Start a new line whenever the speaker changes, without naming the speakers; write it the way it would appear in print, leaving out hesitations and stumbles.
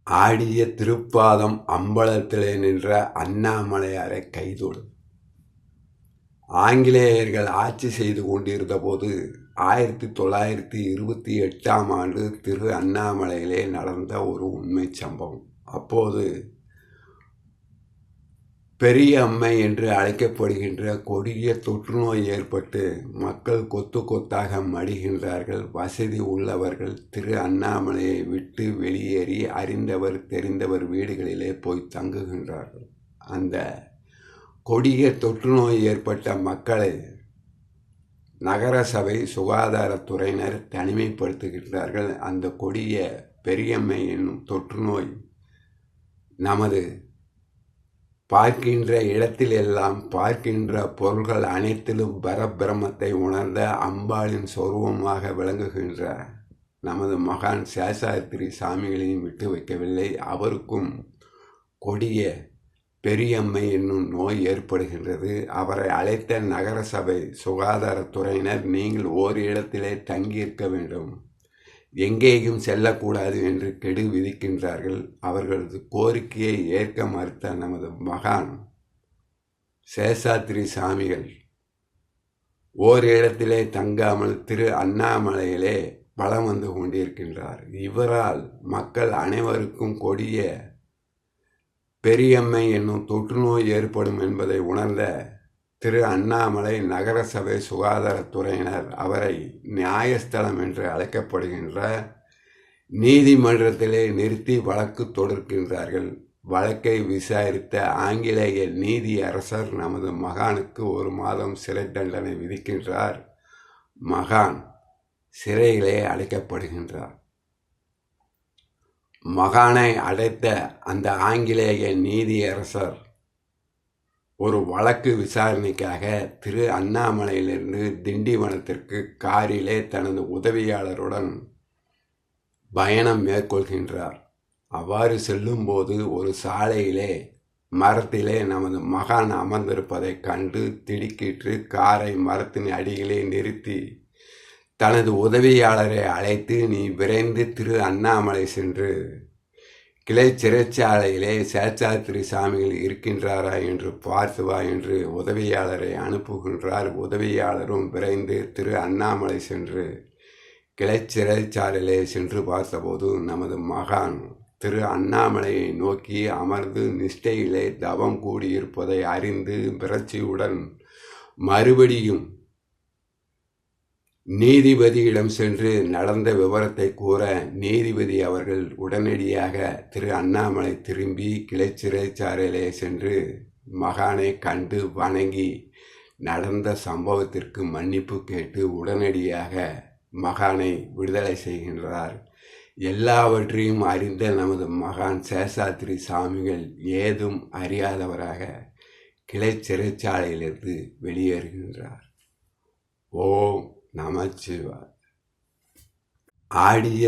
ஆடிய திருப்பாதம் அம்பலத்திலே நின்ற அண்ணாமலையாரை கைதொடு. ஆங்கிலேயர்கள் ஆட்சி செய்து கொண்டிருந்த போது 1928 திரு அண்ணாமலையிலே நடந்த ஒரு உண்மை சம்பவம். அப்போது பெரிய அம்மை என்று அழைக்கப்படுகின்ற கொடிய தொற்றுநோய் ஏற்பட்டு மக்கள் கொத்து கொத்தாக மடிகின்றார்கள். வசதி உள்ளவர்கள் திரு அண்ணாமலையை விட்டு வெளியேறி அறிந்தவர் தெரிந்தவர் வீடுகளிலே போய் தங்குகின்றார்கள். அந்த கொடிய தொற்றுநோய் ஏற்பட்ட மக்களை நகரசபை சுகாதாரத்துறையினர் தனிமைப்படுத்துகின்றார்கள். அந்த கொடிய பெரியம்மை என்னும் தொற்றுநோய் நமது பார்க்கின்ற இடத்திலெல்லாம் பார்க்கின்ற பொருள்கள் அனைத்திலும் பரபிரமத்தை உணர்ந்த அம்பாளின் சொருவமாக விளங்குகின்ற நமது மகான் சேஷாத்ரி சாமிகளையும் விட்டு வைக்கவில்லை. அவருக்கும் கொடிய பெரியம்மை என்னும் நோய் ஏற்படுகின்றது. அவரை அழைத்த நகரசபை சுகாதாரத்துறையினர், நீங்கள் ஓர் இடத்திலே தங்கியிருக்க வேண்டும், எங்கேயும் செல்லக்கூடாது என்று கெடு விதிக்கின்றார்கள். அவர்களது கோரிக்கையை ஏற்க மறுத்த நமது மகான் சேஷாத்ரி சாமிகள் ஓர் இடத்திலே தங்காமல் திரு அண்ணாமலையிலே வலம் வந்து கொண்டிருக்கின்றார். இவரால் மக்கள் அனைவருக்கும் கொடிய பெரியம்மை என்னும் தொற்றுநோய் ஏற்படும் என்பதை உணர்ந்த திரு அண்ணாமலை நகரசபை சுகாதாரத்துறையினர் அவரை நியாயஸ்தலம் என்று அழைக்கப்படுகின்ற நீதிமன்றத்திலே நிறுத்தி வழக்கு தொடுக்கின்றார்கள். வழக்கை விசாரித்த ஆங்கிலேய நீதி அரசர் நமது மகானுக்கு 1 மாதம் சிறை தண்டனை விதிக்கின்றார். மகான் சிறையிலே அடைக்கப்படுகின்றார். மகானை அடைத்த அந்த ஆங்கிலேய நீதியரசர் ஒரு வழக்கு விசாரணைக்காக திரு அண்ணாமலையிலிருந்து திண்டிவனத்திற்கு காரிலே தனது உதவியாளருடன் பயணம் மேற்கொள்கின்றார். அவ்வாறு செல்லும்போது ஒரு சாலையிலே மரத்திலே நமது மகான் அமர்ந்திருப்பதை கண்டு திடுக்கிட்டு காரை மரத்தின் அடியிலே நிறுத்தி தனது உதவியாளரை அழைத்து, நீ விரைந்து திரு அண்ணாமலை சென்று கிளை சிறைச்சாலையிலே சேஷாத்ரி சாமிகள் இருக்கின்றாரா என்று பார்த்து வா என்று உதவியாளரை அனுப்புகின்றார். உதவியாளரும் விரைந்து திரு அண்ணாமலை சென்று கிளை சிறைச்சாலையிலே சென்று பார்த்தபோது நமது மகான் திரு அண்ணாமலையை நோக்கி அமர்ந்து நிஷ்டையிலே தவம் கூடியிருப்பதை அறிந்து விரட்சியுடன் மறுபடியும் நீதிபதியிடம் சென்று நடந்த விவரத்தை கூற, நீதிபதி அவர்கள் உடனடியாக திரு அண்ணாமலை திரும்பி கிளை சிறைச்சாலையிலே சென்று மகானை கண்டு வணங்கி நடந்த சம்பவத்திற்கு மன்னிப்பு கேட்டு உடனடியாக மகானை விடுதலை செய்கின்றார். எல்லாவற்றையும் அறிந்த நமது மகான் சேஷாத்ரி சாமிகள் ஏதும் அறியாதவராக கிளை சிறைச்சாலையிலிருந்து வெளியேறுகின்றார். ஓம் நமச்சிவாய். ஆடிய